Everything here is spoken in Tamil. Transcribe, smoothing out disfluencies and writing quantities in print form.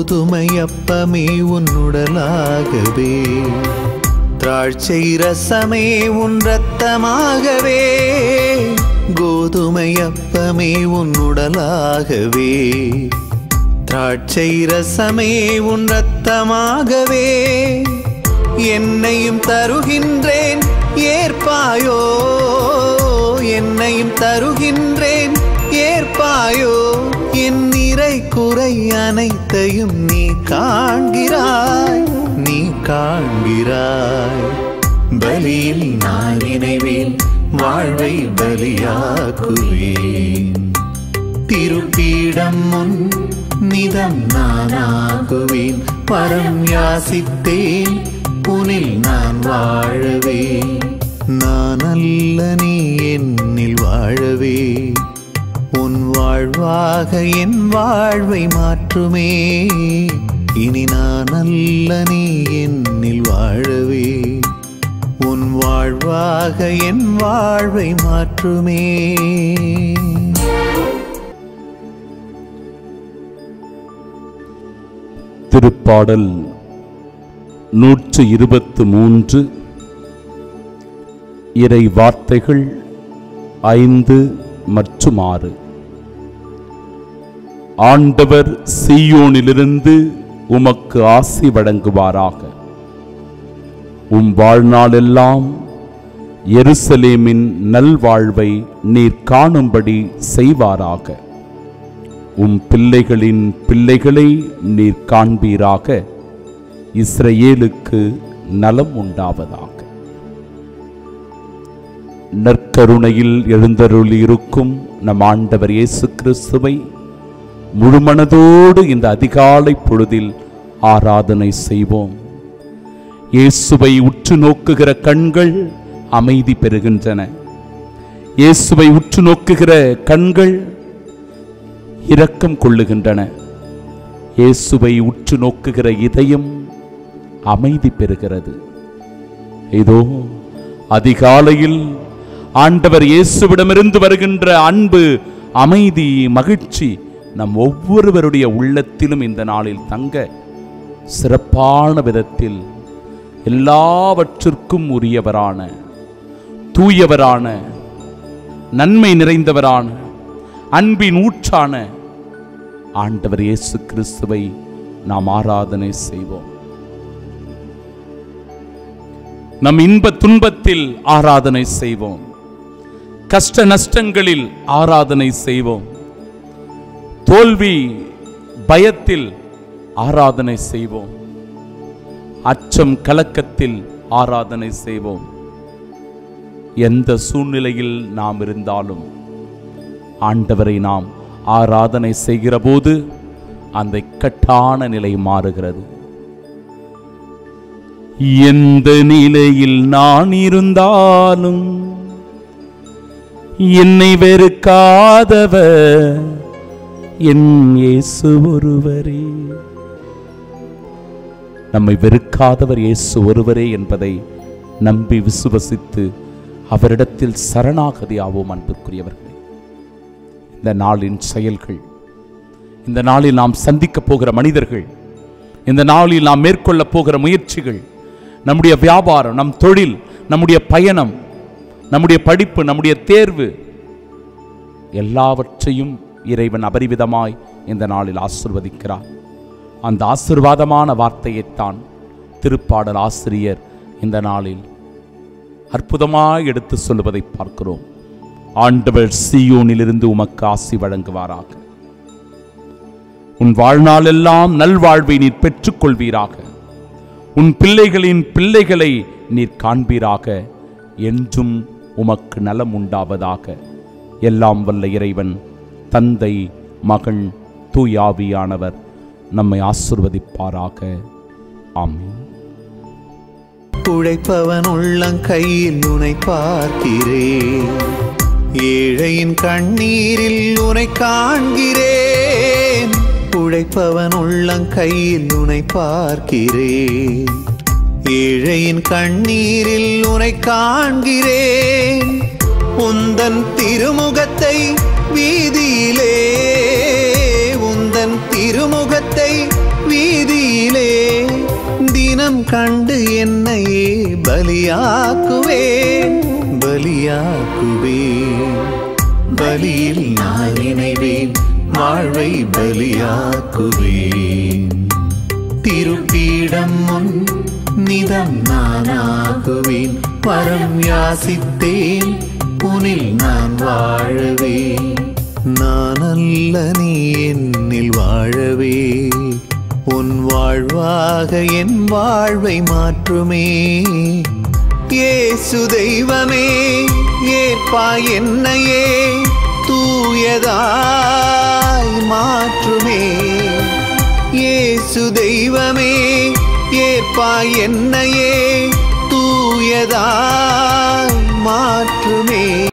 கோதுமையப்பமே உன்னுடலாகவே, திராட்சை ரசமே உன் இரத்தமாகவே. கோதுமையப்பமே உன்னுடலாகவே, திராட்சை ரசமே உன் இரத்தமாகவே. என்னையும் தருகின்றேன் ஏற்பாயோ, என்னையும் தருகின்றேன் ஏற்பாயோ. என் நிறை குறை அனைத்தையும் நீ காண்கிறாய், நீ காண்கிறாய். பலியில் நான் இணைவேன், வாழ்வை பலியாக்குவேன். திருப்பீடம் முன் நிதம் நானாகுவேன். பரம் யாசித்தேன், உனில் நான் வாழவே. நான் அல்ல நீ என்னில் வாழவே. உன் வாழ்வாக என் வாழ்வை மாற்றுமே. இனி நான் அல்ல நீ என்னில் வாழவே. உன் வாழ்வாக என் வாழ்வை மாற்றுமே. திருப்பாடல் 123 இறை வார்த்தைகள் 5 மற்றும் 6. ஆண்டவர் சீயோனிலிருந்து உமக்கு ஆசி வழங்குவாராக. உம் வாழ்நாளெல்லாம் எருசலேமின் நல்வாழ்வை நீர் காணும்படி செய்வாராக. உம் பிள்ளைகளின் பிள்ளைகளை நீர் காண்பீராக. இஸ்ரவேலுக்கு நலம் உண்டாவதாக. நற்கருணையில் எழுந்தருளி இருக்கும் நம் ஆண்டவர் இயேசு கிறிஸ்துவை முழுமனதோடு இந்த அதிகாலை பொழுதில் ஆராதனை செய்வோம். இயேசுவை உற்று நோக்குகிற கண்கள் அமைதி பெறுகின்றன. இயேசுவை உற்று நோக்குகிற கண்கள் இரக்கம் கொள்ளுகின்றன. இயேசுவை உற்று நோக்குகிற இதயம் அமைதி பெறுகிறது. இதோ அதிகாலையில் ஆண்டவர் இயேசுவிடமிருந்து வருகின்ற அன்பு, அமைதி, மகிழ்ச்சி நம் ஒவ்வொருவருடைய உள்ளத்திலும் இந்த நாளில் தங்க சிறப்பான விதத்தில் எல்லாவற்றிற்கும் உரியவரான, தூயவரான, நன்மை நிறைந்தவரான, அன்பின் ஊற்றான ஆண்டவர் இயேசு கிறிஸ்துவை நாம் ஆராதனை செய்வோம். நம் இன்ப துன்பத்தில் ஆராதனை செய்வோம். கஷ்ட நஷ்டங்களில் ஆராதனை செய்வோம். தோல்வி பயத்தில் ஆராதனை செய்வோம். அச்சம் கலக்கத்தில் ஆராதனை செய்வோம். எந்த சூழ்நிலையில் நாம் இருந்தாலும் ஆண்டவரை நாம் ஆராதனை செய்கிற போது அந்த இக்கட்டான நிலை மாறுகிறது. எந்த நிலையில் நான் இருந்தாலும் என்னை வெறுக்காதவர் என் இயேசு ஒருவரே. நம்மை வெறுக்காதவர் இயேசு ஒருவரே என்பதை நம்பி விசுவசித்து அவரிடத்தில் சரணாகதி ஆவோம். அன்பிற்குரியவர்களே, இந்த நாளின் செயல்கள், இந்த நாளில் நாம் சந்திக்க போகிற மனிதர்கள், இந்த நாளில் நாம் மேற்கொள்ள போகிற முயற்சிகள், நம்முடைய வியாபாரம், நம் தொழில், நம்முடைய பயணம், நம்முடைய படிப்பு, நம்முடைய தேர்வு, எல்லாவற்றையும் இறைவன் அபரிவிதமாய் இந்த நாளில் ஆசீர்வதிக்கிறார். அந்த ஆசீர்வாதமான வார்த்தையைத்தான் திருப்பாடல் ஆசிரியர் இந்த நாளில் அற்புதமாய் எடுத்து சொல்லுவதை பார்க்கிறோம். ஆண்டவர் சீயோனிலிருந்து உமக்கு ஆசி வழங்குவாராக. உன் வாழ்நாளெல்லாம் நல்வாழ்வை நீர் பெற்றுக்கொள்வீராக. உன் பிள்ளைகளின் பிள்ளைகளை நீர் காண்பீராக. என்றும் உமக்கு நலம் உண்டாவதாக. எல்லாம் வல்ல இறைவன், தந்தை, மகன், தூயாவியானவர் நம்மை ஆசீர்வதிப்பாராக. ஆமென். உழைப்பவன் உள்ளங்கையில் உனை பார்க்கிறேன், ஏழையின் கண்ணீரில் உனை காண்கிறேன். உழைப்பவன் உள்ளங்கையில் உனை பார்க்கிறேன், ஏழையின் கண்ணீரில் உனை காண்கிறேன். உந்தன் திருமுகத்தை வீதியிலே, உந்தன் திருமுகத்தை வீதியிலே தினம் கண்டு என்னையே பலியாக்குவேன் பலியில் நான் இணைவேன் வாழ்வை பலியாக்குவேன் திருப்பீடம் முன் நிதம் நானாகுவேன் வரம் யாசித்தேன் உனில் நான் வாழவே நான் அல்ல நீ என்னில் வாழவே உன் வாழ்வாக என் வாழ்வை மாற்றுமே இயேசு தெய்வமே ஏற்பாய் என்னையே தூயதாய் மாற்றுமே இயேசு தெய்வமே ஏற்பாய் என்னையே தூயதாய் மாற்றுமே